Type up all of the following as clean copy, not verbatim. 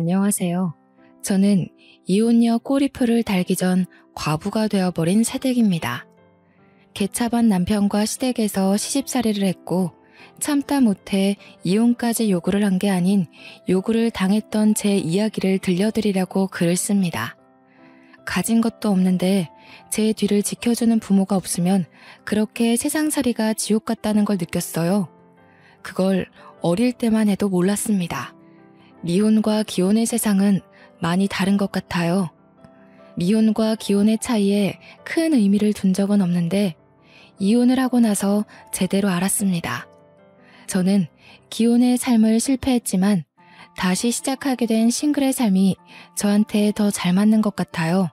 안녕하세요. 저는 이혼녀 꼬리표를 달기 전 과부가 되어버린 새댁입니다. 개차반 남편과 시댁에서 시집살이를 했고 참다 못해 이혼까지 요구를 한 게 아닌 요구를 당했던 제 이야기를 들려드리려고 글을 씁니다. 가진 것도 없는데 제 뒤를 지켜주는 부모가 없으면 그렇게 세상살이가 지옥 같다는 걸 느꼈어요. 그걸 어릴 때만 해도 몰랐습니다. 미혼과 기혼의 세상은 많이 다른 것 같아요. 미혼과 기혼의 차이에 큰 의미를 둔 적은 없는데 이혼을 하고 나서 제대로 알았습니다. 저는 기혼의 삶을 실패했지만 다시 시작하게 된 싱글의 삶이 저한테 더 잘 맞는 것 같아요.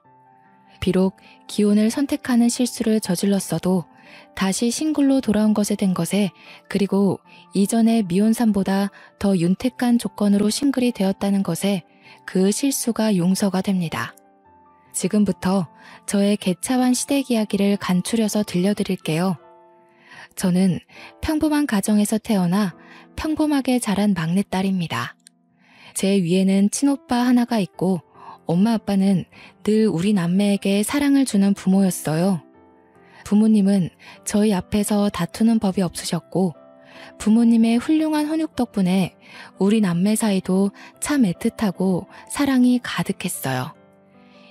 비록 기혼을 선택하는 실수를 저질렀어도 다시 싱글로 돌아온 것에 된 것에, 그리고 이전의 미혼 삶보다 더 윤택한 조건으로 싱글이 되었다는 것에 그 실수가 용서가 됩니다. 지금부터 저의 개차반 시댁 이야기를 간추려서 들려드릴게요. 저는 평범한 가정에서 태어나 평범하게 자란 막내딸입니다. 제 위에는 친오빠 하나가 있고 엄마 아빠는 늘 우리 남매에게 사랑을 주는 부모였어요. 부모님은 저희 앞에서 다투는 법이 없으셨고 부모님의 훌륭한 훈육 덕분에 우리 남매 사이도 참 애틋하고 사랑이 가득했어요.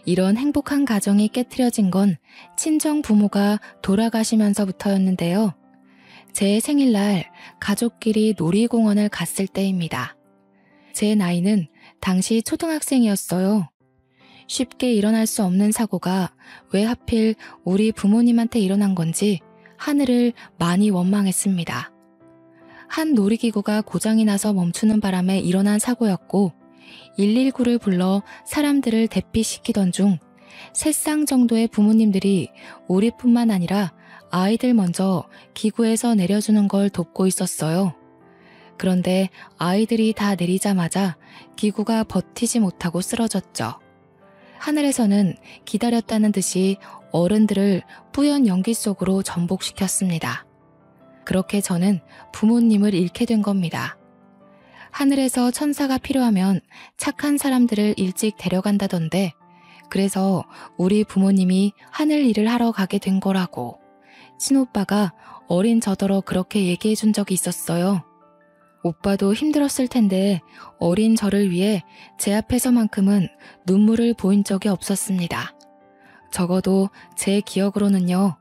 이런 행복한 가정이 깨트려진 건 친정 부모가 돌아가시면서부터였는데요. 제 생일날 가족끼리 놀이공원을 갔을 때입니다. 제 나이는 당시 초등학생이었어요. 쉽게 일어날 수 없는 사고가 왜 하필 우리 부모님한테 일어난 건지 하늘을 많이 원망했습니다. 한 놀이기구가 고장이 나서 멈추는 바람에 일어난 사고였고 119를 불러 사람들을 대피시키던 중 3쌍 정도의 부모님들이 우리뿐만 아니라 아이들 먼저 기구에서 내려주는 걸 돕고 있었어요. 그런데 아이들이 다 내리자마자 기구가 버티지 못하고 쓰러졌죠. 하늘에서는 기다렸다는 듯이 어른들을 뿌연 연기 속으로 전복시켰습니다. 그렇게 저는 부모님을 잃게 된 겁니다. 하늘에서 천사가 필요하면 착한 사람들을 일찍 데려간다던데, 그래서 우리 부모님이 하늘 일을 하러 가게 된 거라고 친오빠가 어린 저더러 그렇게 얘기해 준 적이 있었어요. 오빠도 힘들었을 텐데 어린 저를 위해 제 앞에서만큼은 눈물을 보인 적이 없었습니다. 적어도 제 기억으로는요.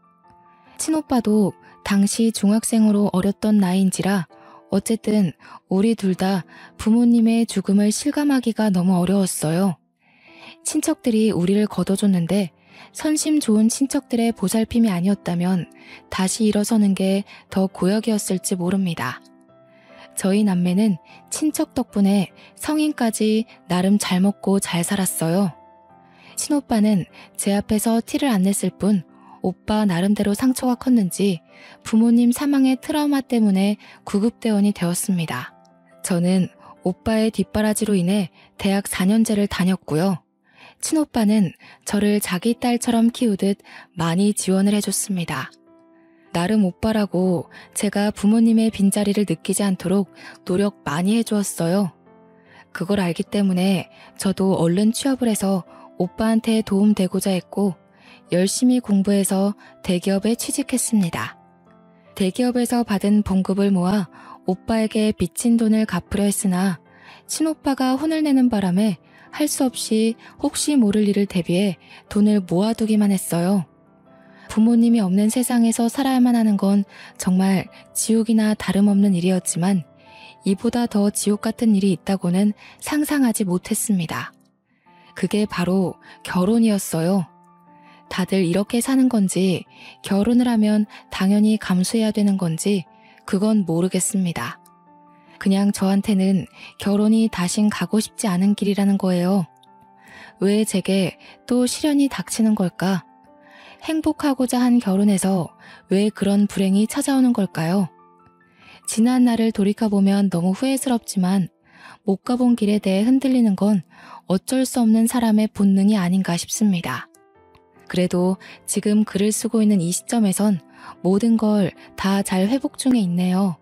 친오빠도 당시 중학생으로 어렸던 나이인지라 어쨌든 우리 둘 다 부모님의 죽음을 실감하기가 너무 어려웠어요. 친척들이 우리를 걷어줬는데 선심 좋은 친척들의 보살핌이 아니었다면 다시 일어서는 게 더 고역이었을지 모릅니다. 저희 남매는 친척 덕분에 성인까지 나름 잘 먹고 잘 살았어요. 친오빠는 제 앞에서 티를 안 냈을 뿐 오빠 나름대로 상처가 컸는지 부모님 사망의 트라우마 때문에 구급대원이 되었습니다. 저는 오빠의 뒷바라지로 인해 대학 4년제를 다녔고요. 친오빠는 저를 자기 딸처럼 키우듯 많이 지원을 해줬습니다. 나름 오빠라고 제가 부모님의 빈자리를 느끼지 않도록 노력 많이 해주었어요. 그걸 알기 때문에 저도 얼른 취업을 해서 오빠한테 도움되고자 했고 열심히 공부해서 대기업에 취직했습니다. 대기업에서 받은 봉급을 모아 오빠에게 빚진 돈을 갚으려 했으나 친오빠가 혼을 내는 바람에 할 수 없이 혹시 모를 일을 대비해 돈을 모아두기만 했어요. 부모님이 없는 세상에서 살아야만 하는 건 정말 지옥이나 다름없는 일이었지만 이보다 더 지옥 같은 일이 있다고는 상상하지 못했습니다. 그게 바로 결혼이었어요. 다들 이렇게 사는 건지 결혼을 하면 당연히 감수해야 되는 건지 그건 모르겠습니다. 그냥 저한테는 결혼이 다신 가고 싶지 않은 길이라는 거예요. 왜 제게 또 시련이 닥치는 걸까? 행복하고자 한 결혼에서 왜 그런 불행이 찾아오는 걸까요? 지난 날을 돌이켜보면 너무 후회스럽지만 못 가본 길에 대해 흔들리는 건 어쩔 수 없는 사람의 본능이 아닌가 싶습니다. 그래도 지금 글을 쓰고 있는 이 시점에선 모든 걸 다 잘 회복 중에 있네요.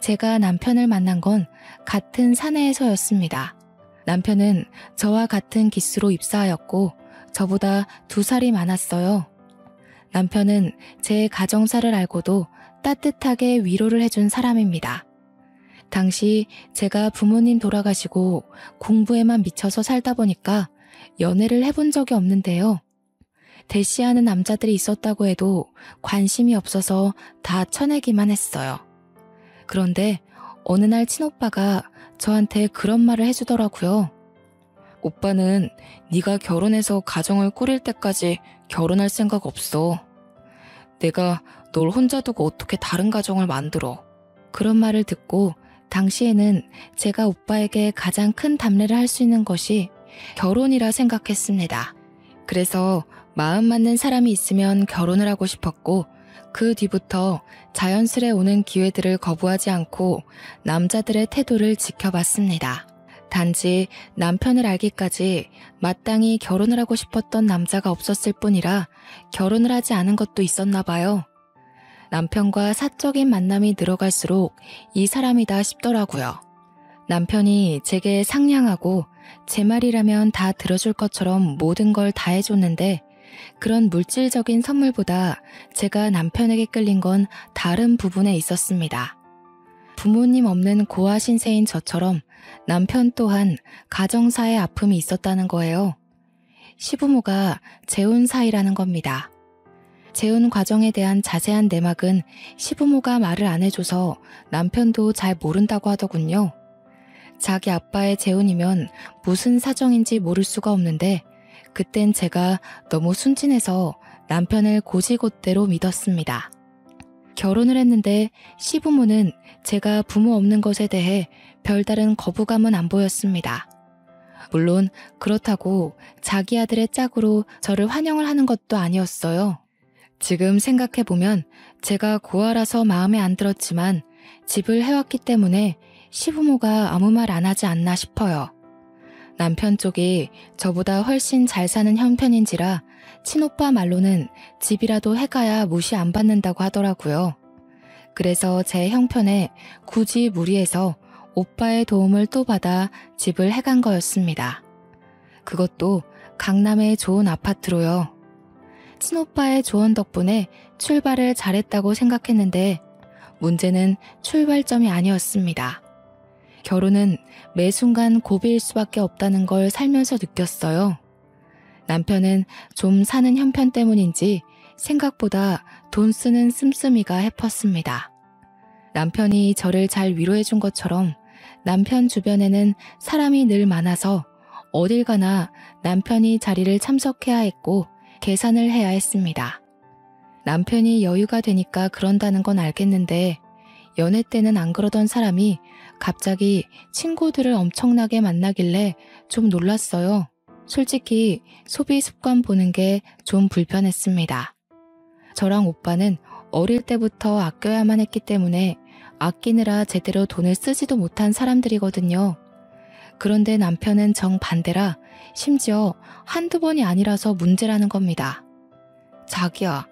제가 남편을 만난 건 같은 사내에서였습니다. 남편은 저와 같은 기수로 입사하였고 저보다 2살이 많았어요. 남편은 제 가정사를 알고도 따뜻하게 위로를 해준 사람입니다. 당시 제가 부모님 돌아가시고 공부에만 미쳐서 살다 보니까 연애를 해본 적이 없는데요. 대시하는 남자들이 있었다고 해도 관심이 없어서 다 쳐내기만 했어요. 그런데 어느 날 친오빠가 저한테 그런 말을 해주더라고요. 오빠는 네가 결혼해서 가정을 꾸릴 때까지 결혼할 생각 없어. 내가 널 혼자 두고 어떻게 다른 가정을 만들어. 그런 말을 듣고 당시에는 제가 오빠에게 가장 큰 담례를 할 수 있는 것이 결혼이라 생각했습니다. 그래서 마음 맞는 사람이 있으면 결혼을 하고 싶었고 그 뒤부터 자연스레 오는 기회들을 거부하지 않고 남자들의 태도를 지켜봤습니다. 단지 남편을 알기까지 마땅히 결혼을 하고 싶었던 남자가 없었을 뿐이라 결혼을 하지 않은 것도 있었나 봐요. 남편과 사적인 만남이 늘어갈수록 이 사람이다 싶더라고요. 남편이 제게 상냥하고 제 말이라면 다 들어줄 것처럼 모든 걸 다 해줬는데 그런 물질적인 선물보다 제가 남편에게 끌린 건 다른 부분에 있었습니다. 부모님 없는 고아 신세인 저처럼 남편 또한 가정사의 아픔이 있었다는 거예요. 시부모가 재혼 사이라는 겁니다. 재혼 과정에 대한 자세한 내막은 시부모가 말을 안 해줘서 남편도 잘 모른다고 하더군요. 자기 아빠의 재혼이면 무슨 사정인지 모를 수가 없는데 그땐 제가 너무 순진해서 남편을 고지곳대로 믿었습니다. 결혼을 했는데 시부모는 제가 부모 없는 것에 대해 별다른 거부감은 안 보였습니다. 물론 그렇다고 자기 아들의 짝으로 저를 환영을 하는 것도 아니었어요. 지금 생각해보면 제가 고아라서 마음에 안 들었지만 집을 해왔기 때문에 시부모가 아무 말 안 하지 않나 싶어요. 남편 쪽이 저보다 훨씬 잘 사는 형편인지라 친오빠 말로는 집이라도 해가야 무시 안 받는다고 하더라고요. 그래서 제 형편에 굳이 무리해서 오빠의 도움을 또 받아 집을 해간 거였습니다. 그것도 강남의 좋은 아파트로요. 친오빠의 조언 덕분에 출발을 잘했다고 생각했는데 문제는 출발점이 아니었습니다. 결혼은 매 순간 고비일 수밖에 없다는 걸 살면서 느꼈어요. 남편은 좀 사는 형편 때문인지 생각보다 돈 쓰는 씀씀이가 해펐습니다. 남편이 저를 잘 위로해준 것처럼 남편 주변에는 사람이 늘 많아서 어딜 가나 남편이 자리를 참석해야 했고 계산을 해야 했습니다. 남편이 여유가 되니까 그런다는 건 알겠는데 연애 때는 안 그러던 사람이 갑자기 친구들을 엄청나게 만나길래 좀 놀랐어요. 솔직히 소비 습관 보는 게 좀 불편했습니다. 저랑 오빠는 어릴 때부터 아껴야만 했기 때문에 아끼느라 제대로 돈을 쓰지도 못한 사람들이거든요. 그런데 남편은 정반대라 심지어 한두 번이 아니라서 문제라는 겁니다. 자기야,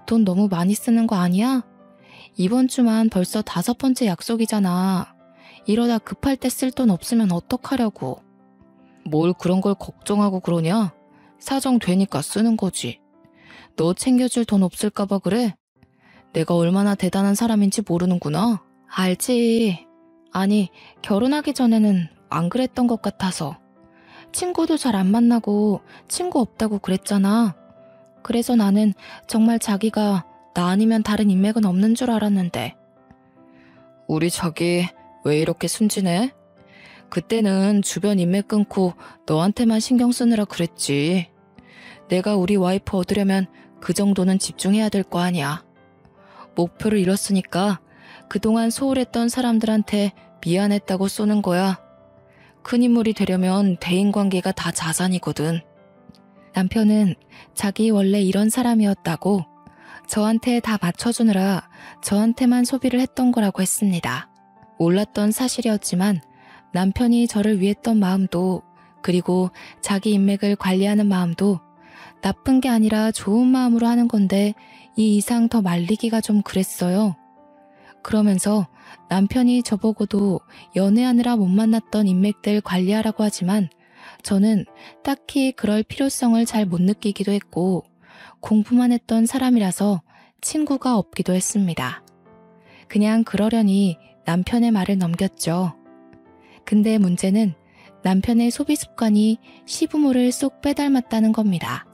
돈 너무 많이 쓰는 거 아니야? 이번 주만 벌써 5번째 약속이잖아. 이러다 급할 때 쓸 돈 없으면 어떡하려고. 뭘 그런 걸 걱정하고 그러냐? 사정 되니까 쓰는 거지. 너 챙겨줄 돈 없을까봐 그래? 내가 얼마나 대단한 사람인지 모르는구나. 알지. 아니, 결혼하기 전에는 안 그랬던 것 같아서. 친구도 잘 안 만나고 친구 없다고 그랬잖아. 그래서 나는 정말 자기가 나 아니면 다른 인맥은 없는 줄 알았는데. 우리 자기 왜 이렇게 순진해? 그때는 주변 인맥 끊고 너한테만 신경 쓰느라 그랬지. 내가 우리 와이프 얻으려면 그 정도는 집중해야 될 거 아니야. 목표를 잃었으니까 그동안 소홀했던 사람들한테 미안했다고 쏘는 거야. 큰 인물이 되려면 대인관계가 다 자산이거든. 남편은 자기 원래 이런 사람이었다고 저한테 다 맞춰주느라 저한테만 소비를 했던 거라고 했습니다. 몰랐던 사실이었지만 남편이 저를 위했던 마음도 그리고 자기 인맥을 관리하는 마음도 나쁜 게 아니라 좋은 마음으로 하는 건데 이 이상 더 말리기가 좀 그랬어요. 그러면서 남편이 저보고도 연애하느라 못 만났던 인맥들 관리하라고 하지만 저는 딱히 그럴 필요성을 잘 못 느끼기도 했고 공부만 했던 사람이라서 친구가 없기도 했습니다. 그냥 그러려니 남편의 말을 넘겼죠. 근데 문제는 남편의 소비 습관이 시부모를 쏙 빼닮았다는 겁니다.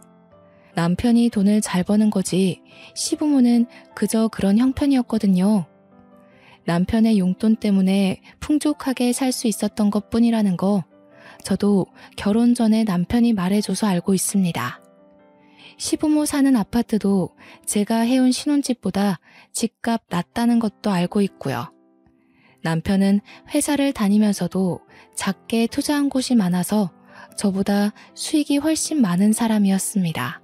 남편이 돈을 잘 버는 거지 시부모는 그저 그런 형편이었거든요. 남편의 용돈 때문에 풍족하게 살 수 있었던 것뿐이라는 거 저도 결혼 전에 남편이 말해줘서 알고 있습니다. 시부모 사는 아파트도 제가 해온 신혼집보다 집값 낮다는 것도 알고 있고요. 남편은 회사를 다니면서도 작게 투자한 곳이 많아서 저보다 수익이 훨씬 많은 사람이었습니다.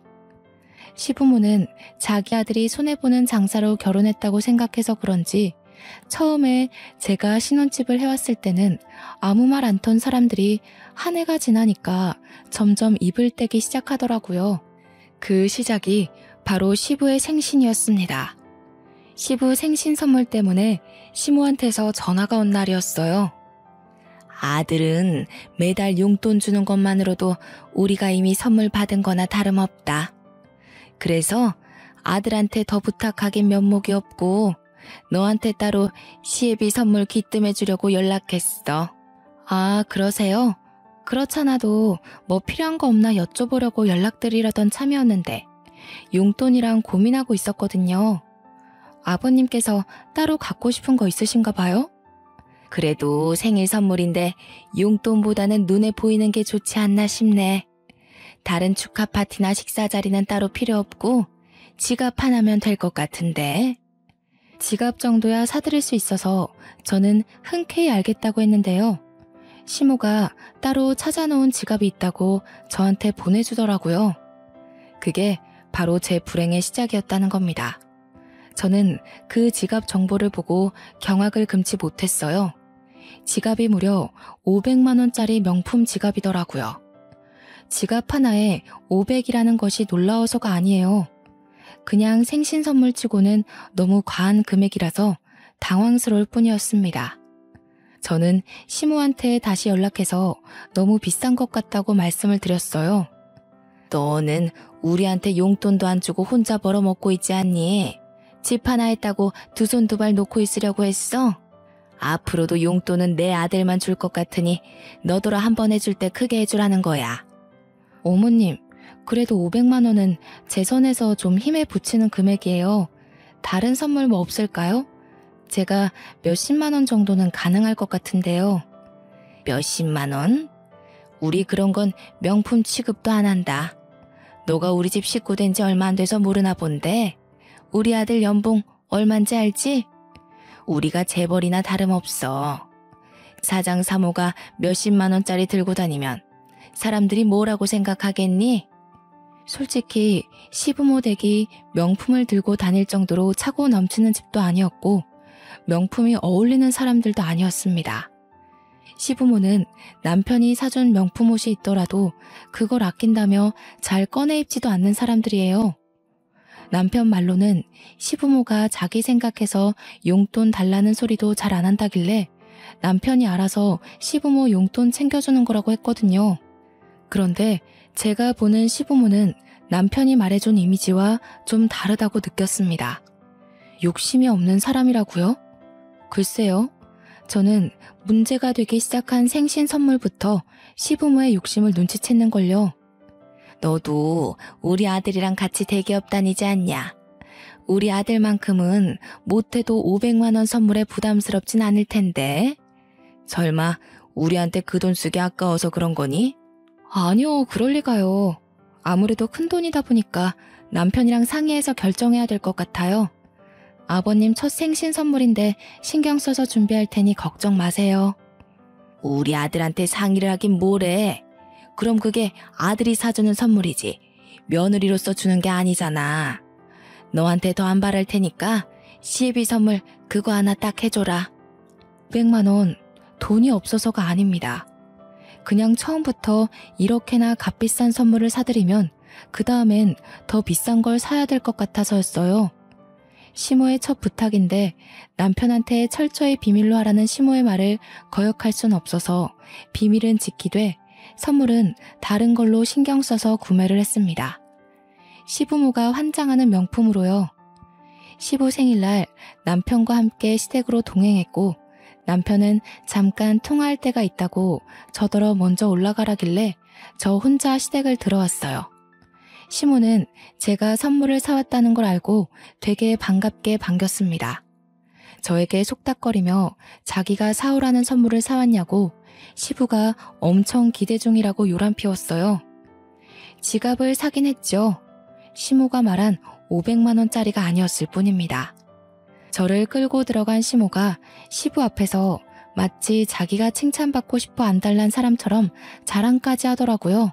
시부모는 자기 아들이 손해보는 장사로 결혼했다고 생각해서 그런지 처음에 제가 신혼집을 해왔을 때는 아무 말 않던 사람들이 한 해가 지나니까 점점 입을 떼기 시작하더라고요. 그 시작이 바로 시부의 생신이었습니다. 시부 생신 선물 때문에 시모한테서 전화가 온 날이었어요. 아들은 매달 용돈 주는 것만으로도 우리가 이미 선물 받은 거나 다름없다. 그래서 아들한테 더 부탁하긴 면목이 없고 너한테 따로 시애비 선물 기뜸해 주려고 연락했어. 아, 그러세요? 그렇잖아도 뭐 필요한 거 없나 여쭤보려고 연락드리려던 참이었는데 용돈이랑 고민하고 있었거든요. 아버님께서 따로 갖고 싶은 거 있으신가 봐요? 그래도 생일 선물인데 용돈보다는 눈에 보이는 게 좋지 않나 싶네. 다른 축하 파티나 식사 자리는 따로 필요 없고 지갑 하나면 될 것 같은데. 지갑 정도야 사드릴 수 있어서 저는 흔쾌히 알겠다고 했는데요. 시모가 따로 찾아놓은 지갑이 있다고 저한테 보내주더라고요. 그게 바로 제 불행의 시작이었다는 겁니다. 저는 그 지갑 정보를 보고 경악을 금치 못했어요. 지갑이 무려 500만 원짜리 명품 지갑이더라고요. 지갑 하나에 500이라는 것이 놀라워서가 아니에요. 그냥 생신 선물 치고는 너무 과한 금액이라서 당황스러울 뿐이었습니다. 저는 시모한테 다시 연락해서 너무 비싼 것 같다고 말씀을 드렸어요. 너는 우리한테 용돈도 안 주고 혼자 벌어먹고 있지 않니? 집 하나 했다고 두 손 두 발 놓고 있으려고 했어? 앞으로도 용돈은 내 아들만 줄 것 같으니 너더러 한 번 해줄 때 크게 해주라는 거야. 어머님, 그래도 500만 원은 제 선에서 좀 힘에 부치는 금액이에요. 다른 선물 뭐 없을까요? 제가 몇십만 원 정도는 가능할 것 같은데요. 몇십만 원? 우리 그런 건 명품 취급도 안 한다. 너가 우리 집 식구 된 지 얼마 안 돼서 모르나 본데 우리 아들 연봉 얼만지 알지? 우리가 재벌이나 다름없어. 사장 사모가 몇십만 원짜리 들고 다니면 사람들이 뭐라고 생각하겠니? 솔직히 시부모 댁이 명품을 들고 다닐 정도로 차고 넘치는 집도 아니었고 명품이 어울리는 사람들도 아니었습니다. 시부모는 남편이 사준 명품 옷이 있더라도 그걸 아낀다며 잘 꺼내 입지도 않는 사람들이에요. 남편 말로는 시부모가 자기 생각해서 용돈 달라는 소리도 잘 안 한다길래 남편이 알아서 시부모 용돈 챙겨주는 거라고 했거든요. 그런데 제가 보는 시부모는 남편이 말해준 이미지와 좀 다르다고 느꼈습니다. 욕심이 없는 사람이라고요? 글쎄요. 저는 문제가 되기 시작한 생신 선물부터 시부모의 욕심을 눈치챘는걸요. 너도 우리 아들이랑 같이 대기업 다니지 않냐? 우리 아들만큼은 못해도 500만 원 선물에 부담스럽진 않을 텐데. 설마 우리한테 그 돈 쓰기 아까워서 그런 거니? 아니요, 그럴 리가요. 아무래도 큰 돈이다 보니까 남편이랑 상의해서 결정해야 될 것 같아요. 아버님 첫 생신 선물인데 신경 써서 준비할 테니 걱정 마세요. 우리 아들한테 상의를 하긴 뭐래. 그럼 그게 아들이 사주는 선물이지 며느리로서 주는 게 아니잖아. 너한테 더 안 바랄 테니까 시애비 선물 그거 하나 딱 해줘라. 500만 원 돈이 없어서가 아닙니다. 그냥 처음부터 이렇게나 값비싼 선물을 사드리면 그 다음엔 더 비싼 걸 사야 될 것 같아서였어요. 시모의 첫 부탁인데 남편한테 철저히 비밀로 하라는 시모의 말을 거역할 순 없어서 비밀은 지키되 선물은 다른 걸로 신경 써서 구매를 했습니다. 시부모가 환장하는 명품으로요. 시부 생일날 남편과 함께 시댁으로 동행했고 남편은 잠깐 통화할 때가 있다고 저더러 먼저 올라가라길래 저 혼자 시댁을 들어왔어요. 시모는 제가 선물을 사왔다는 걸 알고 되게 반갑게 반겼습니다. 저에게 속닥거리며 자기가 사오라는 선물을 사왔냐고 시부가 엄청 기대 중이라고 요란 피웠어요. 지갑을 사긴 했죠. 시모가 말한 500만 원짜리가 아니었을 뿐입니다. 저를 끌고 들어간 시모가 시부 앞에서 마치 자기가 칭찬받고 싶어 안달난 사람처럼 자랑까지 하더라고요.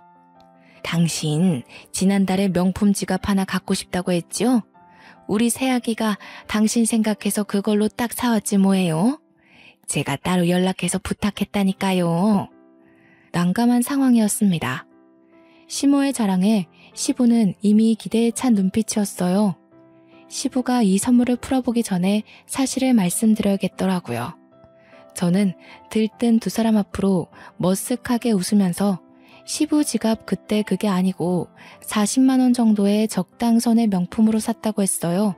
당신 지난달에 명품 지갑 하나 갖고 싶다고 했죠? 우리 새아기가 당신 생각해서 그걸로 딱 사왔지 뭐예요? 제가 따로 연락해서 부탁했다니까요. 난감한 상황이었습니다. 시모의 자랑에 시부는 이미 기대에 찬 눈빛이었어요. 시부가 이 선물을 풀어보기 전에 사실을 말씀드려야겠더라고요. 저는 들뜬 두 사람 앞으로 머쓱하게 웃으면서 시부 지갑 그때 그게 아니고 40만 원 정도의 적당선의 명품으로 샀다고 했어요.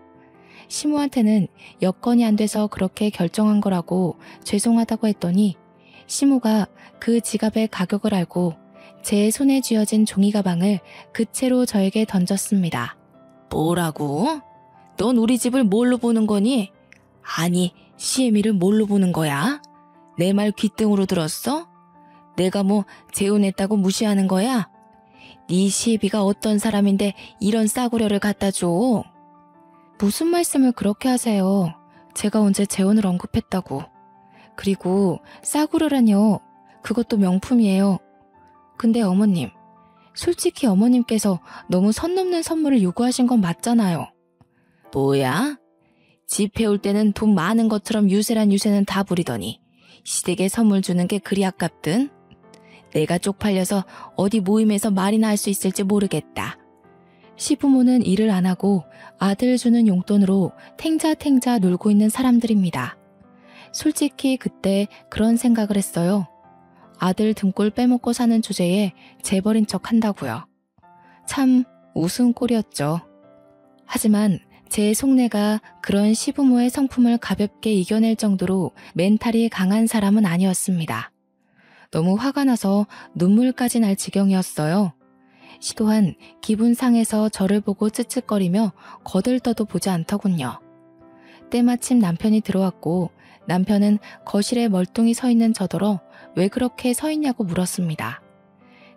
시모한테는 여건이 안 돼서 그렇게 결정한 거라고 죄송하다고 했더니 시모가 그 지갑의 가격을 알고 제 손에 쥐어진 종이 가방을 그 채로 저에게 던졌습니다. 뭐라고? 넌 우리 집을 뭘로 보는 거니? 아니, 시애미를 뭘로 보는 거야? 내 말 귓등으로 들었어? 내가 뭐 재혼했다고 무시하는 거야? 네 시애비가 어떤 사람인데 이런 싸구려를 갖다 줘? 무슨 말씀을 그렇게 하세요? 제가 언제 재혼을 언급했다고. 그리고 싸구려라뇨. 그것도 명품이에요. 근데 어머님, 솔직히 어머님께서 너무 선 넘는 선물을 요구하신 건 맞잖아요. 뭐야? 집 해올 때는 돈 많은 것처럼 유세란 유세는 다 부리더니 시댁에 선물 주는 게 그리 아깝든? 내가 쪽팔려서 어디 모임에서 말이나 할 수 있을지 모르겠다. 시부모는 일을 안 하고 아들 주는 용돈으로 탱자탱자 놀고 있는 사람들입니다. 솔직히 그때 그런 생각을 했어요. 아들 등골 빼먹고 사는 주제에 재벌인 척 한다고요. 참 우스운 꼴이었죠. 하지만 제 속내가 그런 시부모의 성품을 가볍게 이겨낼 정도로 멘탈이 강한 사람은 아니었습니다. 너무 화가 나서 눈물까지 날 지경이었어요. 시 또한 기분 상해서 저를 보고 쯧쯧거리며 거들떠도 보지 않더군요. 때마침 남편이 들어왔고 남편은 거실에 멀뚱히 서 있는 저더러 왜 그렇게 서 있냐고 물었습니다.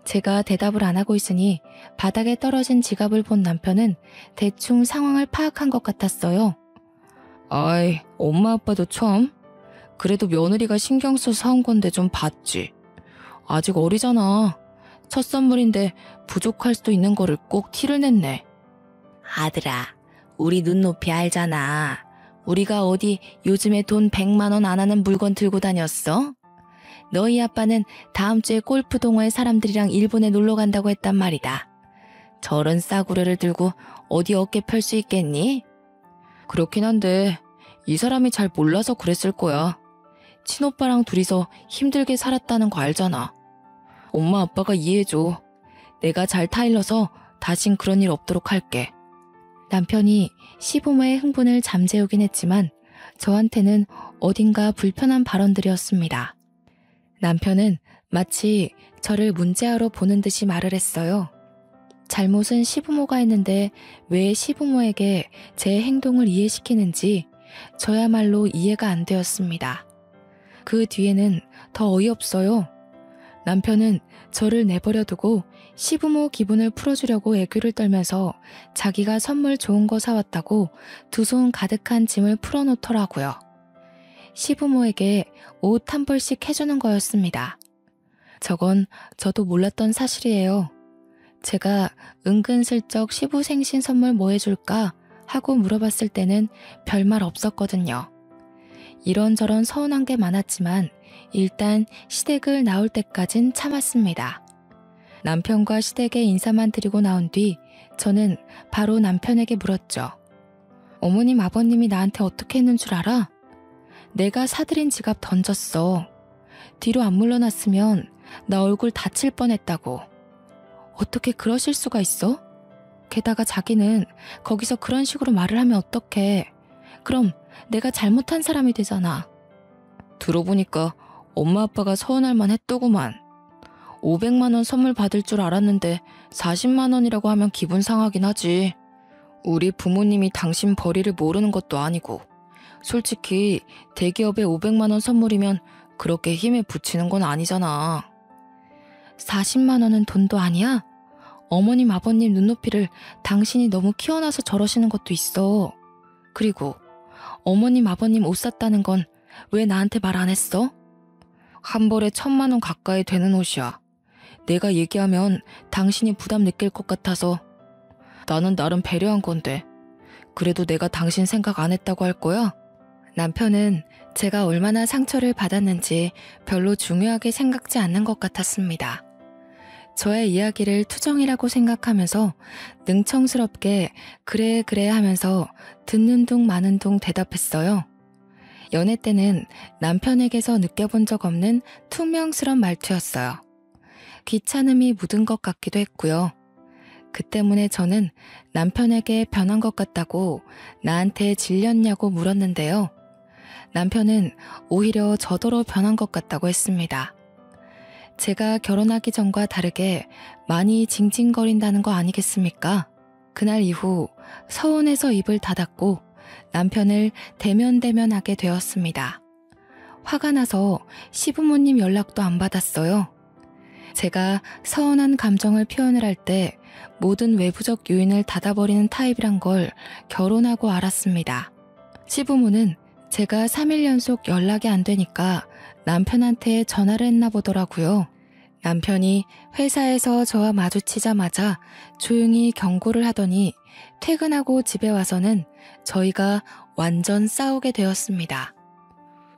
제가 대답을 안 하고 있으니 바닥에 떨어진 지갑을 본 남편은 대충 상황을 파악한 것 같았어요. 아이, 엄마 아빠도 처음? 그래도 며느리가 신경 써서 사온 건데 좀 봤지. 아직 어리잖아. 첫 선물인데 부족할 수도 있는 거를 꼭 티를 냈네. 아들아, 우리 눈높이 알잖아. 우리가 어디 요즘에 돈 100만 원 안 하는 물건 들고 다녔어? 너희 아빠는 다음 주에 골프 동호회 사람들이랑 일본에 놀러 간다고 했단 말이다. 저런 싸구려를 들고 어디 어깨 펼 수 있겠니? 그렇긴 한데 이 사람이 잘 몰라서 그랬을 거야. 친오빠랑 둘이서 힘들게 살았다는 거 알잖아. 엄마 아빠가 이해해줘. 내가 잘 타일러서 다신 그런 일 없도록 할게. 남편이 시부모의 흥분을 잠재우긴 했지만 저한테는 어딘가 불편한 발언들이었습니다. 남편은 마치 저를 문제아로 보는 듯이 말을 했어요. 잘못은 시부모가 했는데 왜 시부모에게 제 행동을 이해시키는지 저야말로 이해가 안 되었습니다. 그 뒤에는 더 어이없어요. 남편은 저를 내버려 두고 시부모 기분을 풀어주려고 애교를 떨면서 자기가 선물 좋은 거 사왔다고 두 손 가득한 짐을 풀어놓더라고요. 시부모에게 옷 한 벌씩 해주는 거였습니다. 저건 저도 몰랐던 사실이에요. 제가 은근슬쩍 시부 생신 선물 뭐 해줄까 하고 물어봤을 때는 별말 없었거든요. 이런저런 서운한 게 많았지만 일단 시댁을 나올 때까진 참았습니다. 남편과 시댁에 인사만 드리고 나온 뒤 저는 바로 남편에게 물었죠. 어머님 아버님이 나한테 어떻게 했는 줄 알아? 내가 사들인 지갑 던졌어. 뒤로 안 물러났으면 나 얼굴 다칠 뻔했다고. 어떻게 그러실 수가 있어? 게다가 자기는 거기서 그런 식으로 말을 하면 어떡해. 그럼 내가 잘못한 사람이 되잖아. 들어보니까 엄마 아빠가 서운할 만 했더구만. 500만 원 선물 받을 줄 알았는데 40만 원이라고 하면 기분 상하긴 하지. 우리 부모님이 당신 벌이를 모르는 것도 아니고 솔직히 대기업에 500만 원 선물이면 그렇게 힘에 부치는 건 아니잖아. 40만 원은 돈도 아니야? 어머님 아버님 눈높이를 당신이 너무 키워놔서 저러시는 것도 있어. 그리고 어머님 아버님 옷 샀다는 건 왜 나한테 말 안 했어? 한 벌에 1,000만 원 가까이 되는 옷이야. 내가 얘기하면 당신이 부담 느낄 것 같아서 나는 나름 배려한 건데 그래도 내가 당신 생각 안 했다고 할 거야? 남편은 제가 얼마나 상처를 받았는지 별로 중요하게 생각지 않는 것 같았습니다. 저의 이야기를 투정이라고 생각하면서 능청스럽게 그래 그래 하면서 듣는 둥 마는 둥 대답했어요. 연애 때는 남편에게서 느껴본 적 없는 퉁명스런 말투였어요. 귀찮음이 묻은 것 같기도 했고요. 그 때문에 저는 남편에게 변한 것 같다고 나한테 질렸냐고 물었는데요. 남편은 오히려 저더러 변한 것 같다고 했습니다. 제가 결혼하기 전과 다르게 많이 징징거린다는 거 아니겠습니까? 그날 이후 서운해서 입을 닫았고 남편을 대면대면하게 되었습니다. 화가 나서 시부모님 연락도 안 받았어요. 제가 서운한 감정을 표현을 할 때 모든 외부적 요인을 닫아버리는 타입이란 걸 결혼하고 알았습니다. 시부모는 제가 3일 연속 연락이 안 되니까 남편한테 전화를 했나 보더라고요. 남편이 회사에서 저와 마주치자마자 조용히 경고를 하더니 퇴근하고 집에 와서는 저희가 완전 싸우게 되었습니다.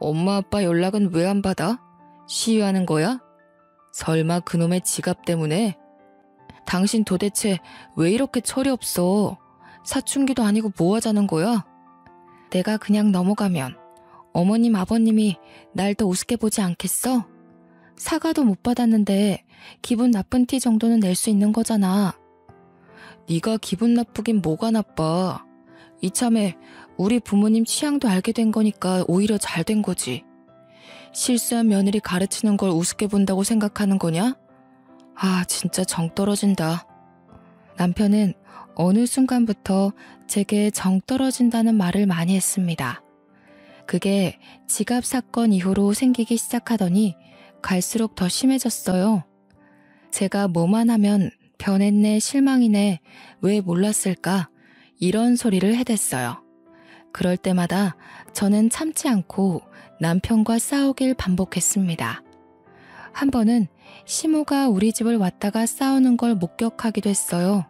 엄마 아빠 연락은 왜 안 받아? 시위하는 거야? 설마 그놈의 지갑 때문에? 당신 도대체 왜 이렇게 철이 없어? 사춘기도 아니고 뭐 하자는 거야? 내가 그냥 넘어가면 어머님 아버님이 날 더 우습게 보지 않겠어? 사과도 못 받았는데 기분 나쁜 티 정도는 낼 수 있는 거잖아. 네가 기분 나쁘긴 뭐가 나빠. 이참에 우리 부모님 취향도 알게 된 거니까 오히려 잘 된 거지. 실수한 며느리 가르치는 걸 우습게 본다고 생각하는 거냐? 아, 진짜 정 떨어진다. 남편은 어느 순간부터 제게 정 떨어진다는 말을 많이 했습니다. 그게 지갑 사건 이후로 생기기 시작하더니 갈수록 더 심해졌어요. 제가 뭐만 하면 변했네, 실망이네, 왜 몰랐을까? 이런 소리를 해댔어요. 그럴 때마다 저는 참지 않고 남편과 싸우길 반복했습니다. 한 번은 시모가 우리 집을 왔다가 싸우는 걸 목격하기도 했어요.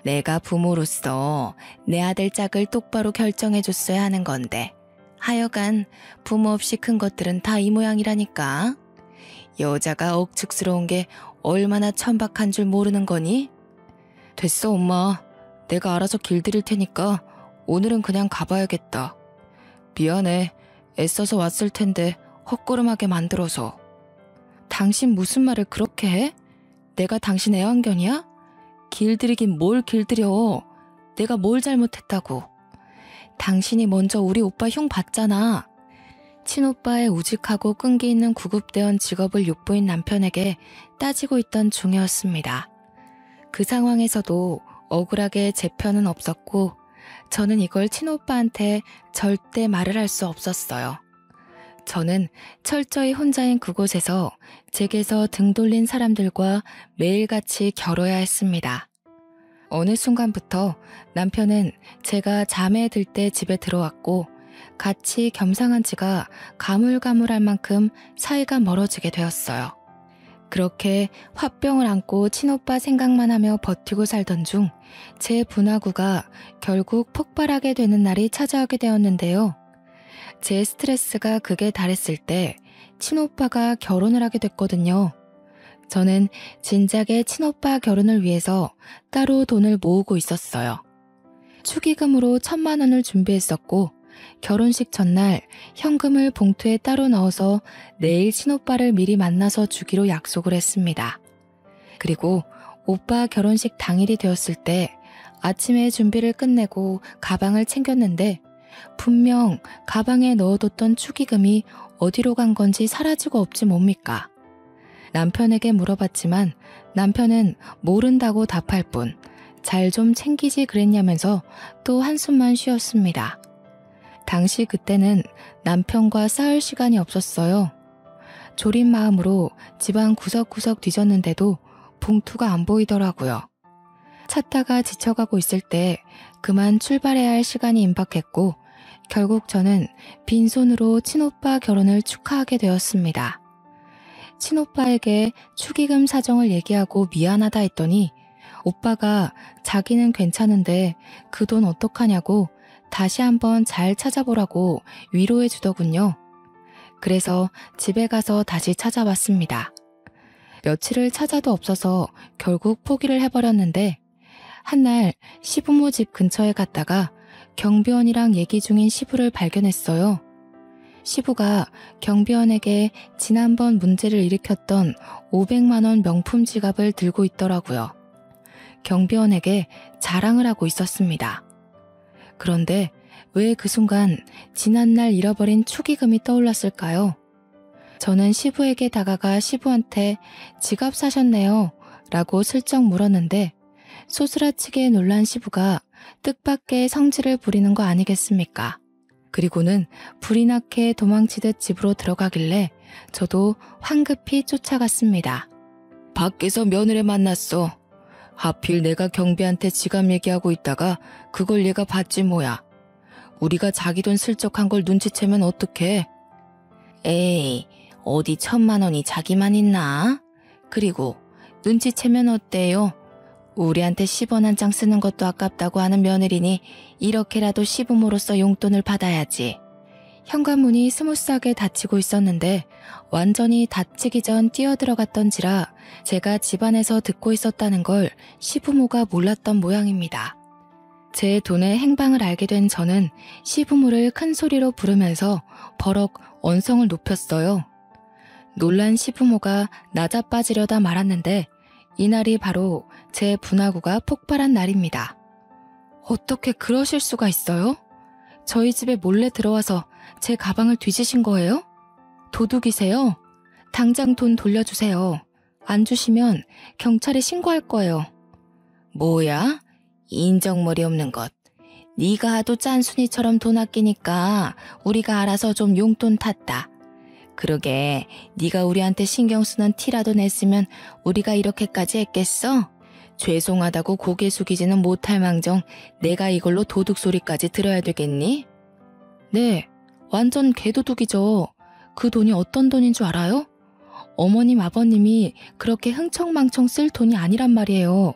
내가 부모로서 내 아들 짝을 똑바로 결정해줬어야 하는 건데 하여간 부모 없이 큰 것들은 다 이 모양이라니까. 여자가 억측스러운 게 얼마나 천박한 줄 모르는 거니? 됐어 엄마. 내가 알아서 길들일 테니까 오늘은 그냥 가봐야겠다. 미안해. 애써서 왔을 텐데 헛걸음하게 만들어서. 당신 무슨 말을 그렇게 해? 내가 당신 애완견이야? 길들이긴 뭘 길들여. 내가 뭘 잘못했다고. 당신이 먼저 우리 오빠 흉 봤잖아. 친오빠의 우직하고 끈기 있는 구급대원 직업을 욕보인 남편에게 따지고 있던 중이었습니다. 그 상황에서도 억울하게 제 편은 없었고 저는 이걸 친오빠한테 절대 말을 할 수 없었어요. 저는 철저히 혼자인 그곳에서 제게서 등 돌린 사람들과 매일같이 겨뤄야 했습니다. 어느 순간부터 남편은 제가 잠에 들 때 집에 들어왔고 같이 겸상한 지가 가물가물할 만큼 사이가 멀어지게 되었어요. 그렇게 화병을 안고 친오빠 생각만 하며 버티고 살던 중 제 분화구가 결국 폭발하게 되는 날이 찾아오게 되었는데요. 제 스트레스가 극에 달했을 때 친오빠가 결혼을 하게 됐거든요. 저는 진작에 친오빠 결혼을 위해서 따로 돈을 모으고 있었어요. 축의금으로 1,000만 원을 준비했었고 결혼식 전날 현금을 봉투에 따로 넣어서 내일 친오빠를 미리 만나서 주기로 약속을 했습니다. 그리고 오빠 결혼식 당일이 되었을 때 아침에 준비를 끝내고 가방을 챙겼는데 분명 가방에 넣어뒀던 축의금이 어디로 간 건지 사라지고 없지 뭡니까? 남편에게 물어봤지만 남편은 모른다고 답할 뿐 잘 좀 챙기지 그랬냐면서 또 한숨만 쉬었습니다. 당시 그때는 남편과 싸울 시간이 없었어요. 졸인 마음으로 집안 구석구석 뒤졌는데도 봉투가 안 보이더라고요. 찾다가 지쳐가고 있을 때 그만 출발해야 할 시간이 임박했고 결국 저는 빈손으로 친오빠 결혼을 축하하게 되었습니다. 친오빠에게 축의금 사정을 얘기하고 미안하다 했더니 오빠가 자기는 괜찮은데 그 돈 어떡하냐고 다시 한번 잘 찾아보라고 위로해 주더군요. 그래서 집에 가서 다시 찾아봤습니다. 며칠을 찾아도 없어서 결국 포기를 해버렸는데 한날 시부모 집 근처에 갔다가 경비원이랑 얘기 중인 시부를 발견했어요. 시부가 경비원에게 지난번 문제를 일으켰던 500만 원 명품 지갑을 들고 있더라고요. 경비원에게 자랑을 하고 있었습니다. 그런데 왜 그 순간 지난날 잃어버린 축의금이 떠올랐을까요? 저는 시부에게 다가가 시부한테 지갑 사셨네요 라고 슬쩍 물었는데 소스라치게 놀란 시부가 뜻밖의 성질을 부리는 거 아니겠습니까? 그리고는 불이 나게 도망치듯 집으로 들어가길래 저도 황급히 쫓아갔습니다. 밖에서 며느리 만났어. 하필 내가 경비한테 지갑 얘기하고 있다가 그걸 얘가 봤지 뭐야. 우리가 자기 돈 슬쩍 한 걸 눈치채면 어떡해? 에이, 어디 1,000만 원이 자기만 있나? 그리고 눈치채면 어때요? 우리한테 10원 한 장 쓰는 것도 아깝다고 하는 며느리니 이렇게라도 시부모로서 용돈을 받아야지. 현관문이 스무스하게 닫히고 있었는데 완전히 닫히기 전 뛰어들어갔던지라 제가 집안에서 듣고 있었다는 걸 시부모가 몰랐던 모양입니다. 제 돈의 행방을 알게 된 저는 시부모를 큰 소리로 부르면서 버럭 언성을 높였어요. 놀란 시부모가 나자빠지려다 말았는데 이날이 바로 제 분화구가 폭발한 날입니다. 어떻게 그러실 수가 있어요? 저희 집에 몰래 들어와서 제 가방을 뒤지신 거예요? 도둑이세요? 당장 돈 돌려주세요. 안 주시면 경찰에 신고할 거예요. 뭐야? 인정머리 없는 것. 네가 하도 짠순이처럼 돈 아끼니까 우리가 알아서 좀 용돈 탔다. 그러게 네가 우리한테 신경 쓰는 티라도 냈으면 우리가 이렇게까지 했겠어? 죄송하다고 고개 숙이지는 못할 망정 내가 이걸로 도둑 소리까지 들어야 되겠니? 네, 완전 개도둑이죠. 그 돈이 어떤 돈인 줄 알아요? 어머님 아버님이 그렇게 흥청망청 쓸 돈이 아니란 말이에요.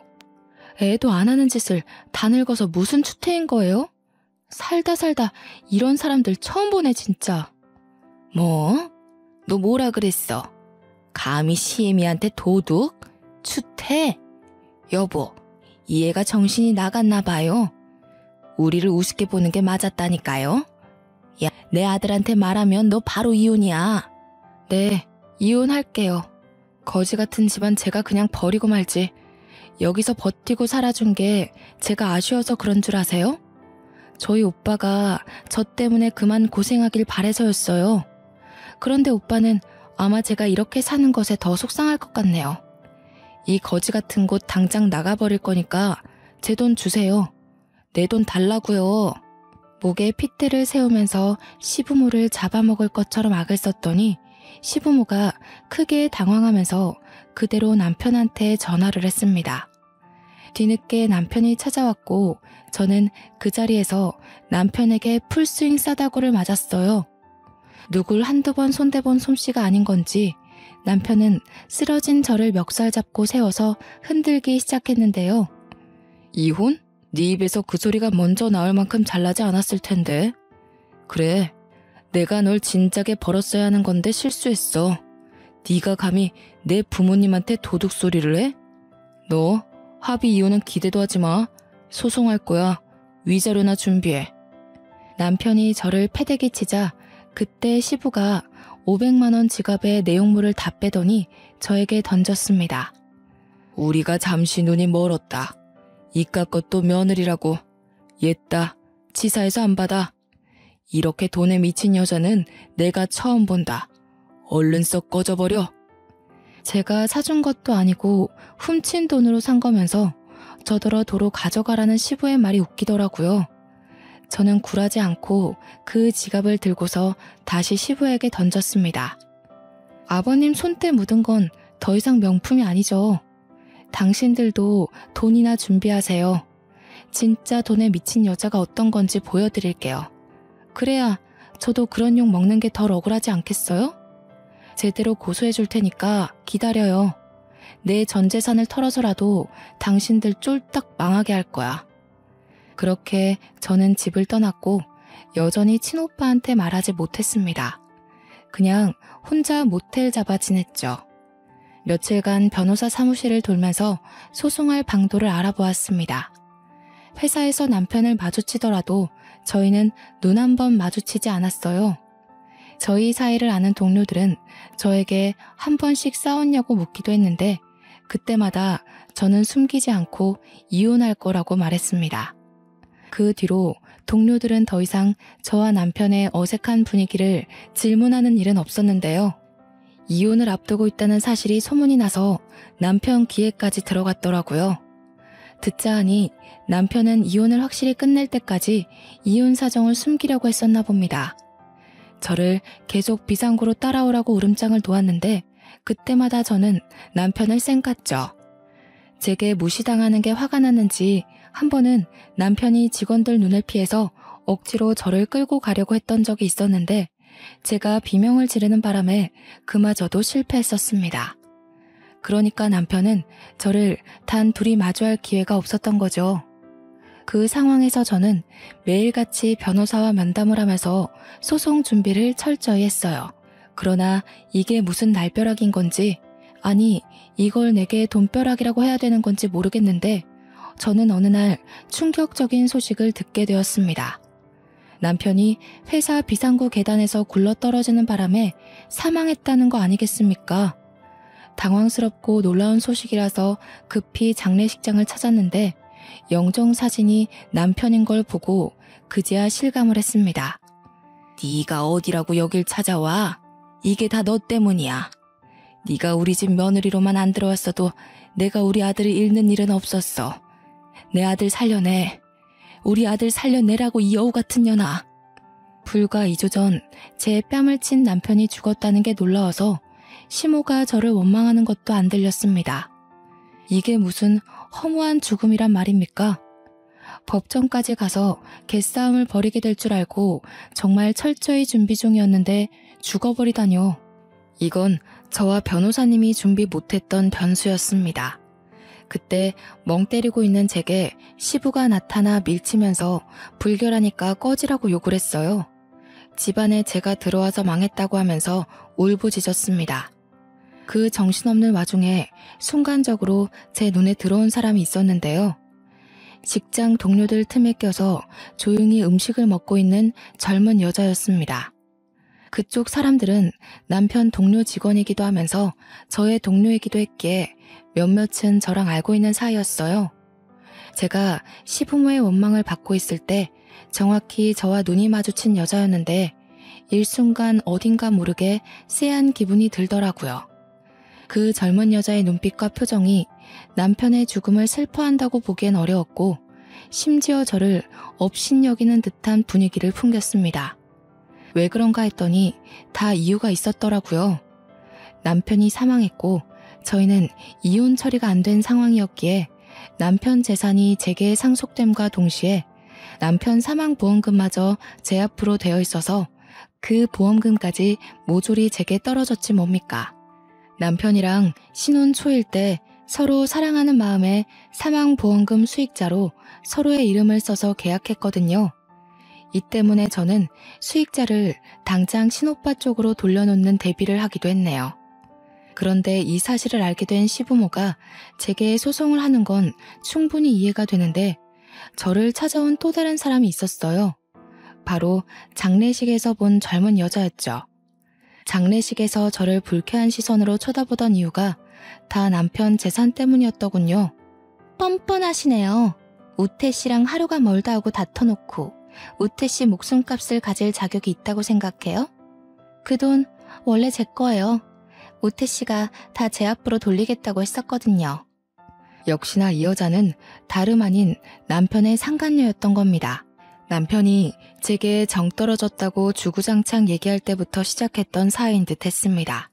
애도 안 하는 짓을 다 늙어서 무슨 추태인 거예요? 살다 이런 사람들 처음 보네 진짜. 뭐? 너 뭐라 그랬어? 감히 시애미한테 도둑? 추태? 여보, 이 애가 정신이 나갔나 봐요. 우리를 우습게 보는 게 맞았다니까요. 야, 내 아들한테 말하면 너 바로 이혼이야. 네, 이혼할게요. 거지 같은 집안 제가 그냥 버리고 말지. 여기서 버티고 살아준 게 제가 아쉬워서 그런 줄 아세요? 저희 오빠가 저 때문에 그만 고생하길 바래서였어요. 그런데 오빠는 아마 제가 이렇게 사는 것에 더 속상할 것 같네요. 이 거지 같은 곳 당장 나가버릴 거니까 제 돈 주세요. 내 돈 달라고요. 목에 핏대를 세우면서 시부모를 잡아먹을 것처럼 악을 썼더니 시부모가 크게 당황하면서 그대로 남편한테 전화를 했습니다. 뒤늦게 남편이 찾아왔고 저는 그 자리에서 남편에게 풀스윙 싸다구를 맞았어요. 누굴 한두 번 손대본 솜씨가 아닌 건지 남편은 쓰러진 저를 멱살 잡고 세워서 흔들기 시작했는데요. 이혼? 네 입에서 그 소리가 먼저 나올 만큼 잘나지 않았을 텐데. 그래, 내가 널 진작에 벌었어야 하는 건데 실수했어. 네가 감히 내 부모님한테 도둑 소리를 해? 너 합의 이혼은 기대도 하지 마. 소송할 거야. 위자료나 준비해. 남편이 저를 패대기 치자 그때 시부가 500만 원 지갑에 내용물을 다 빼더니 저에게 던졌습니다. 우리가 잠시 눈이 멀었다. 이깟 것도 며느리라고. 옛다. 치사해서 안 받아. 이렇게 돈에 미친 여자는 내가 처음 본다. 얼른 썩 꺼져버려. 제가 사준 것도 아니고 훔친 돈으로 산 거면서 저더러 도로 가져가라는 시부의 말이 웃기더라고요. 저는 굴하지 않고 그 지갑을 들고서 다시 시부에게 던졌습니다. 아버님 손때 묻은 건 더 이상 명품이 아니죠. 당신들도 돈이나 준비하세요. 진짜 돈에 미친 여자가 어떤 건지 보여드릴게요. 그래야 저도 그런 욕 먹는 게 덜 억울하지 않겠어요? 제대로 고소해 줄 테니까 기다려요. 내 전 재산을 털어서라도 당신들 쫄딱 망하게 할 거야. 그렇게 저는 집을 떠났고 여전히 친오빠한테 말하지 못했습니다. 그냥 혼자 모텔 잡아 지냈죠. 며칠간 변호사 사무실을 돌면서 소송할 방도를 알아보았습니다. 회사에서 남편을 마주치더라도 저희는 눈 한 번 마주치지 않았어요. 저희 사이를 아는 동료들은 저에게 한 번씩 싸웠냐고 묻기도 했는데 그때마다 저는 숨기지 않고 이혼할 거라고 말했습니다. 그 뒤로 동료들은 더 이상 저와 남편의 어색한 분위기를 질문하는 일은 없었는데요. 이혼을 앞두고 있다는 사실이 소문이 나서 남편 귀에까지 들어갔더라고요. 듣자 하니 남편은 이혼을 확실히 끝낼 때까지 이혼 사정을 숨기려고 했었나 봅니다. 저를 계속 비상구로 따라오라고 울음장을 놓았는데 그때마다 저는 남편을 쌩깠죠. 제게 무시당하는 게 화가 났는지 한 번은 남편이 직원들 눈을 피해서 억지로 저를 끌고 가려고 했던 적이 있었는데 제가 비명을 지르는 바람에 그마저도 실패했었습니다. 그러니까 남편은 저를 단 둘이 마주할 기회가 없었던 거죠. 그 상황에서 저는 매일같이 변호사와 면담을 하면서 소송 준비를 철저히 했어요. 그러나 이게 무슨 날벼락인 건지, 아니 이걸 내게 돈벼락이라고 해야 되는 건지 모르겠는데 저는 어느 날 충격적인 소식을 듣게 되었습니다. 남편이 회사 비상구 계단에서 굴러떨어지는 바람에 사망했다는 거 아니겠습니까? 당황스럽고 놀라운 소식이라서 급히 장례식장을 찾았는데 영정사진이 남편인 걸 보고 그제야 실감을 했습니다. 네가 어디라고 여길 찾아와? 이게 다 너 때문이야. 네가 우리 집 며느리로만 안 들어왔어도 내가 우리 아들을 잃는 일은 없었어. 내 아들 살려내. 우리 아들 살려내라고 이 여우 같은 년아. 불과 2주 전 제 뺨을 친 남편이 죽었다는 게 놀라워서 시모가 저를 원망하는 것도 안 들렸습니다. 이게 무슨 허무한 죽음이란 말입니까? 법정까지 가서 개싸움을 벌이게 될 줄 알고 정말 철저히 준비 중이었는데 죽어버리다뇨. 이건 저와 변호사님이 준비 못했던 변수였습니다. 그때 멍 때리고 있는 제게 시부가 나타나 밀치면서 불결하니까 꺼지라고 욕을 했어요. 집안에 제가 들어와서 망했다고 하면서 울부짖었습니다. 그 정신없는 와중에 순간적으로 제 눈에 들어온 사람이 있었는데요. 직장 동료들 틈에 껴서 조용히 음식을 먹고 있는 젊은 여자였습니다. 그쪽 사람들은 남편 동료 직원이기도 하면서 저의 동료이기도 했기에 몇몇은 저랑 알고 있는 사이였어요. 제가 시부모의 원망을 받고 있을 때 정확히 저와 눈이 마주친 여자였는데 일순간 어딘가 모르게 쎄한 기분이 들더라고요. 그 젊은 여자의 눈빛과 표정이 남편의 죽음을 슬퍼한다고 보기엔 어려웠고 심지어 저를 업신여기는 듯한 분위기를 풍겼습니다. 왜 그런가 했더니 다 이유가 있었더라고요. 남편이 사망했고 저희는 이혼 처리가 안 된 상황이었기에 남편 재산이 제게 상속됨과 동시에 남편 사망보험금마저 제 앞으로 되어 있어서 그 보험금까지 모조리 제게 떨어졌지 뭡니까. 남편이랑 신혼 초일 때 서로 사랑하는 마음에 사망보험금 수익자로 서로의 이름을 써서 계약했거든요. 이 때문에 저는 수익자를 당장 친오빠 쪽으로 돌려놓는 대비를 하기도 했네요. 그런데 이 사실을 알게 된 시부모가 제게 소송을 하는 건 충분히 이해가 되는데 저를 찾아온 또 다른 사람이 있었어요. 바로 장례식에서 본 젊은 여자였죠. 장례식에서 저를 불쾌한 시선으로 쳐다보던 이유가 다 남편 재산 때문이었더군요. 뻔뻔하시네요. 우태 씨랑 하루가 멀다 하고 다퉈놓고 우태 씨 목숨값을 가질 자격이 있다고 생각해요? 그 돈 원래 제 거예요. 우태 씨가 다 제 앞으로 돌리겠다고 했었거든요. 역시나 이 여자는 다름 아닌 남편의 상간녀였던 겁니다. 남편이 제게 정 떨어졌다고 주구장창 얘기할 때부터 시작했던 사이인 듯 했습니다.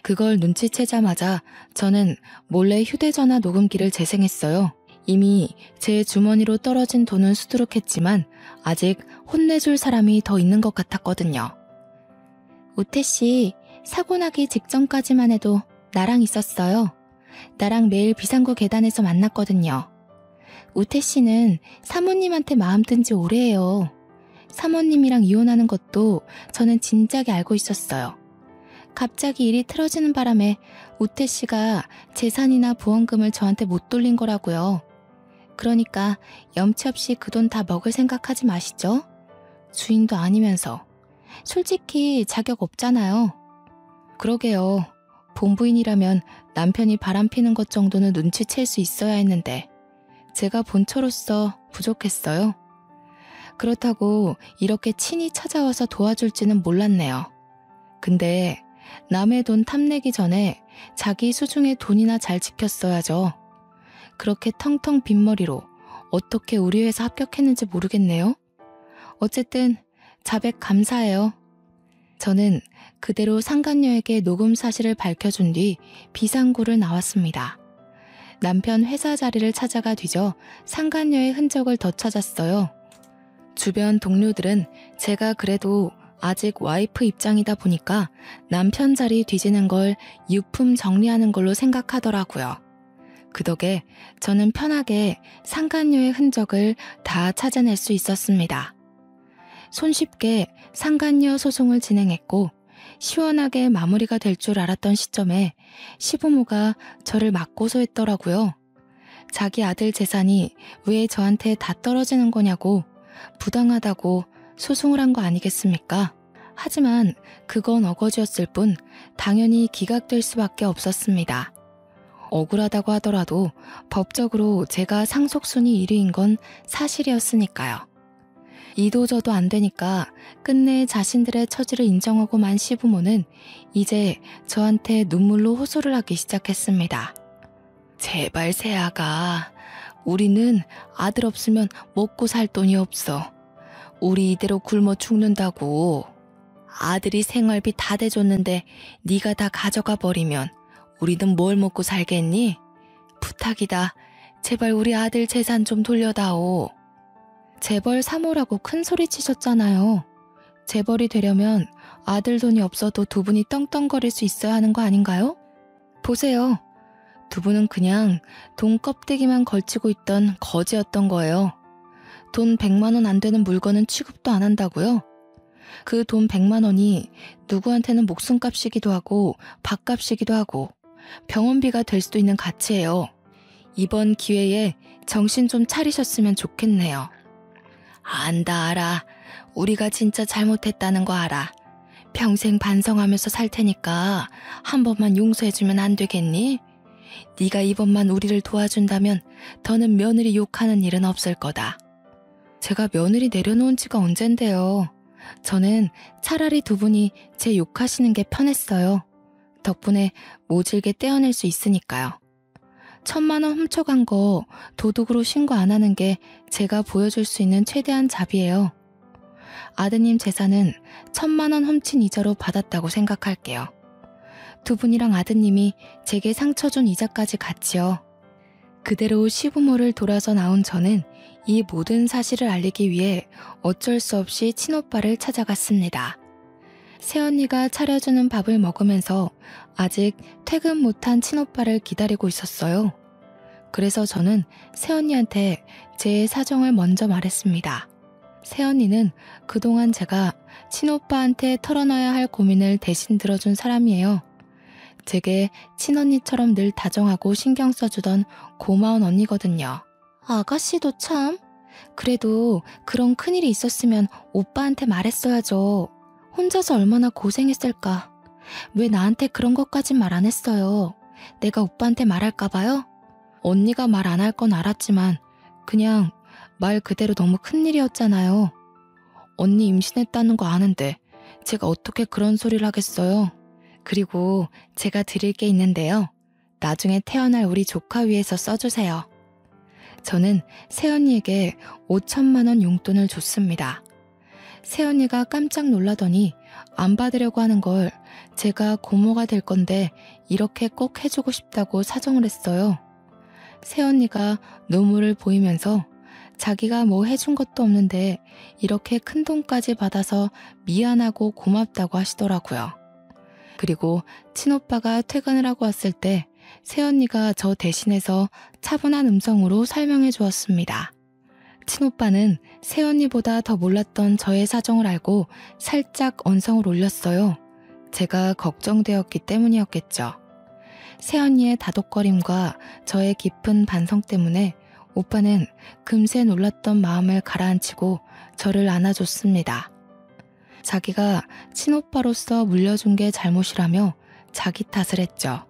그걸 눈치채자마자 저는 몰래 휴대전화 녹음기를 재생했어요. 이미 제 주머니로 떨어진 돈은 수두룩했지만 아직 혼내줄 사람이 더 있는 것 같았거든요. 우태 씨, 사고 나기 직전까지만 해도 나랑 있었어요. 나랑 매일 비상구 계단에서 만났거든요. 우태 씨는 사모님한테 마음 든 지 오래예요. 사모님이랑 이혼하는 것도 저는 진작에 알고 있었어요. 갑자기 일이 틀어지는 바람에 우태 씨가 재산이나 보험금을 저한테 못 돌린 거라고요. 그러니까 염치 없이 그 돈 다 먹을 생각하지 마시죠. 주인도 아니면서. 솔직히 자격 없잖아요. 그러게요. 본부인이라면 남편이 바람피는 것 정도는 눈치챌 수 있어야 했는데 제가 본처로서 부족했어요. 그렇다고 이렇게 친히 찾아와서 도와줄지는 몰랐네요. 근데 남의 돈 탐내기 전에 자기 수중에 돈이나 잘 지켰어야죠. 그렇게 텅텅 빈머리로 어떻게 우리 회사 합격했는지 모르겠네요. 어쨌든 자백 감사해요. 저는 그대로 상간녀에게 녹음 사실을 밝혀준 뒤 비상구를 나왔습니다. 남편 회사 자리를 찾아가 뒤져 상간녀의 흔적을 더 찾았어요. 주변 동료들은 제가 그래도 아직 와이프 입장이다 보니까 남편 자리 뒤지는 걸 유품 정리하는 걸로 생각하더라고요. 그 덕에 저는 편하게 상간녀의 흔적을 다 찾아낼 수 있었습니다. 손쉽게 상간녀 소송을 진행했고 시원하게 마무리가 될 줄 알았던 시점에 시부모가 저를 맞고소했더라고요. 자기 아들 재산이 왜 저한테 다 떨어지는 거냐고 부당하다고 소송을 한 거 아니겠습니까? 하지만 그건 어거지였을 뿐 당연히 기각될 수밖에 없었습니다. 억울하다고 하더라도 법적으로 제가 상속순위 1위인 건 사실이었으니까요. 이도저도 안 되니까 끝내 자신들의 처지를 인정하고 만 시부모는 이제 저한테 눈물로 호소를 하기 시작했습니다. 제발 새아가, 우리는 아들 없으면 먹고 살 돈이 없어. 우리 이대로 굶어 죽는다고. 아들이 생활비 다 대줬는데 네가 다 가져가 버리면 우리는 뭘 먹고 살겠니? 부탁이다. 제발 우리 아들 재산 좀 돌려다오. 재벌 사모라고 큰 소리 치셨잖아요. 재벌이 되려면 아들 돈이 없어도 두 분이 떵떵거릴 수 있어야 하는 거 아닌가요? 보세요. 두 분은 그냥 돈 껍데기만 걸치고 있던 거지였던 거예요. 돈 100만 원 안 되는 물건은 취급도 안 한다고요? 그 돈 100만 원이 누구한테는 목숨값이기도 하고 밥값이기도 하고 병원비가 될 수도 있는 가치예요. 이번 기회에 정신 좀 차리셨으면 좋겠네요. 안다 알아. 우리가 진짜 잘못했다는 거 알아. 평생 반성하면서 살 테니까 한 번만 용서해주면 안 되겠니? 네가 이번만 우리를 도와준다면 더는 며느리 욕하는 일은 없을 거다. 제가 며느리 내려놓은 지가 언젠데요. 저는 차라리 두 분이 제 욕하시는 게 편했어요. 덕분에 모질게 떼어낼 수 있으니까요. 1000만 원 훔쳐간 거 도둑으로 신고 안 하는 게 제가 보여줄 수 있는 최대한 자비예요. 아드님 재산은 1000만 원 훔친 이자로 받았다고 생각할게요. 두 분이랑 아드님이 제게 상처 준 이자까지 같이요. 그대로 시부모를 돌아서 나온 저는 이 모든 사실을 알리기 위해 어쩔 수 없이 친오빠를 찾아갔습니다. 새언니가 차려주는 밥을 먹으면서 아직 퇴근 못한 친오빠를 기다리고 있었어요. 그래서 저는 새언니한테 제 사정을 먼저 말했습니다. 새언니는 그동안 제가 친오빠한테 털어놔야 할 고민을 대신 들어준 사람이에요. 제게 친언니처럼 늘 다정하고 신경 써주던 고마운 언니거든요. 아가씨도 참. 그래도 그런 큰일이 있었으면 오빠한테 말했어야죠. 혼자서 얼마나 고생했을까. 왜 나한테 그런 것까진 말 안 했어요. 내가 오빠한테 말할까봐요? 언니가 말 안 할 건 알았지만 그냥 말 그대로 너무 큰일이었잖아요. 언니 임신했다는 거 아는데 제가 어떻게 그런 소리를 하겠어요. 그리고 제가 드릴 게 있는데요. 나중에 태어날 우리 조카 위해서 써주세요. 저는 새언니에게 5천만 원 용돈을 줬습니다. 새언니가 깜짝 놀라더니 안 받으려고 하는 걸 제가 고모가 될 건데 이렇게 꼭 해주고 싶다고 사정을 했어요. 새언니가 눈물을 보이면서 자기가 뭐 해준 것도 없는데 이렇게 큰 돈까지 받아서 미안하고 고맙다고 하시더라고요. 그리고 친오빠가 퇴근을 하고 왔을 때 새언니가 저 대신해서 차분한 음성으로 설명해 주었습니다. 친오빠는 새언니보다 더 몰랐던 저의 사정을 알고 살짝 언성을 올렸어요. 제가 걱정되었기 때문이었겠죠. 새언니의 다독거림과 저의 깊은 반성 때문에 오빠는 금세 놀랐던 마음을 가라앉히고 저를 안아줬습니다. 자기가 친오빠로서 물려준 게 잘못이라며 자기 탓을 했죠.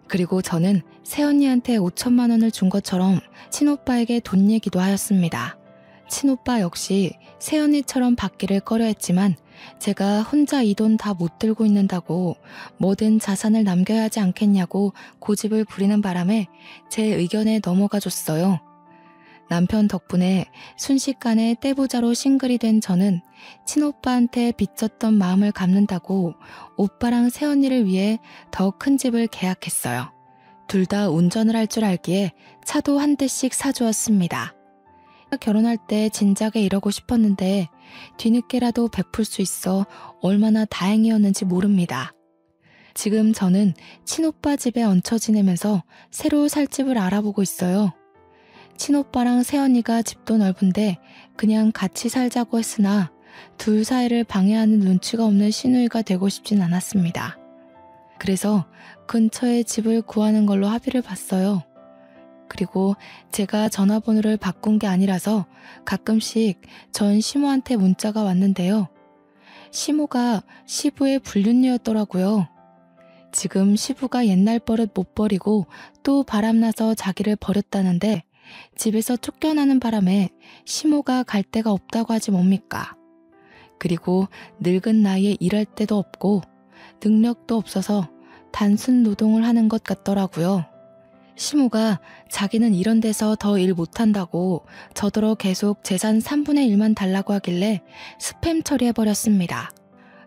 그리고 저는 새언니한테 5천만 원을 준 것처럼 친오빠에게 돈 얘기도 하였습니다. 친오빠 역시 새언니처럼 받기를 꺼려했지만 제가 혼자 이 돈 다 못 들고 있는다고 뭐든 자산을 남겨야 하지 않겠냐고 고집을 부리는 바람에 제 의견에 넘어가 줬어요. 남편 덕분에 순식간에 떼부자로 싱글이 된 저는 친오빠한테 빚졌던 마음을 갚는다고 오빠랑 새언니를 위해 더 큰 집을 계약했어요. 둘 다 운전을 할 줄 알기에 차도 한 대씩 사주었습니다. 결혼할 때 진작에 이러고 싶었는데 뒤늦게라도 베풀 수 있어 얼마나 다행이었는지 모릅니다. 지금 저는 친오빠 집에 얹혀 지내면서 새로 살 집을 알아보고 있어요. 친오빠랑 새언니가 집도 넓은데 그냥 같이 살자고 했으나 둘 사이를 방해하는 눈치가 없는 시누이가 되고 싶진 않았습니다. 그래서 근처에 집을 구하는 걸로 합의를 봤어요. 그리고 제가 전화번호를 바꾼 게 아니라서 가끔씩 전 시모한테 문자가 왔는데요. 시모가 시부의 불륜녀였더라고요. 지금 시부가 옛날 버릇 못 버리고 또 바람나서 자기를 버렸다는데 집에서 쫓겨나는 바람에 시모가 갈 데가 없다고 하지 뭡니까. 그리고 늙은 나이에 일할 데도 없고 능력도 없어서 단순 노동을 하는 것 같더라고요. 시모가 자기는 이런 데서 더 일 못한다고 저더러 계속 재산 3분의 1만 달라고 하길래 스팸 처리해버렸습니다.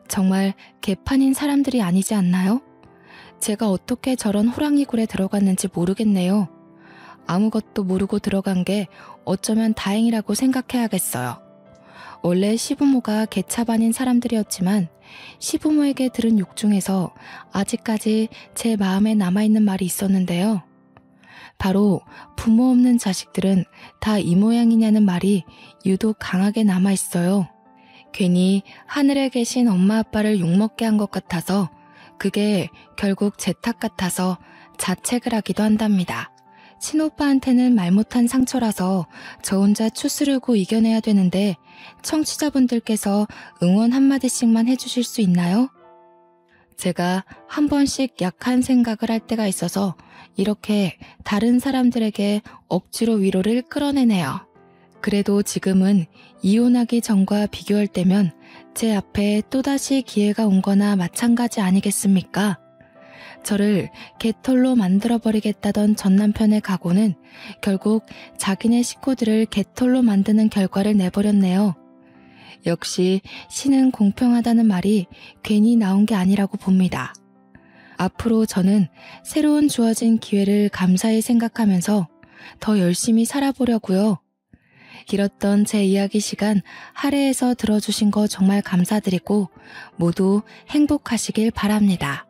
정말 개판인 사람들이 아니지 않나요? 제가 어떻게 저런 호랑이 굴에 들어갔는지 모르겠네요. 아무것도 모르고 들어간 게 어쩌면 다행이라고 생각해야겠어요. 원래 시부모가 개차반인 사람들이었지만 시부모에게 들은 욕 중에서 아직까지 제 마음에 남아있는 말이 있었는데요. 바로 부모 없는 자식들은 다 이 모양이냐는 말이 유독 강하게 남아있어요. 괜히 하늘에 계신 엄마 아빠를 욕먹게 한 것 같아서 그게 결국 제 탓 같아서 자책을 하기도 한답니다. 친오빠한테는 말 못한 상처라서 저 혼자 추스르고 이겨내야 되는데 청취자분들께서 응원 한마디씩만 해주실 수 있나요? 제가 한 번씩 약한 생각을 할 때가 있어서 이렇게 다른 사람들에게 억지로 위로를 끌어내네요. 그래도 지금은 이혼하기 전과 비교할 때면 제 앞에 또다시 기회가 온 거나 마찬가지 아니겠습니까? 저를 개털로 만들어버리겠다던 전남편의 각오는 결국 자기네 식구들을 개털로 만드는 결과를 내버렸네요. 역시 신은 공평하다는 말이 괜히 나온 게 아니라고 봅니다. 앞으로 저는 새로운 주어진 기회를 감사히 생각하면서 더 열심히 살아보려고요. 길었던 제 이야기 시간 할애해서 들어주신 거 정말 감사드리고 모두 행복하시길 바랍니다.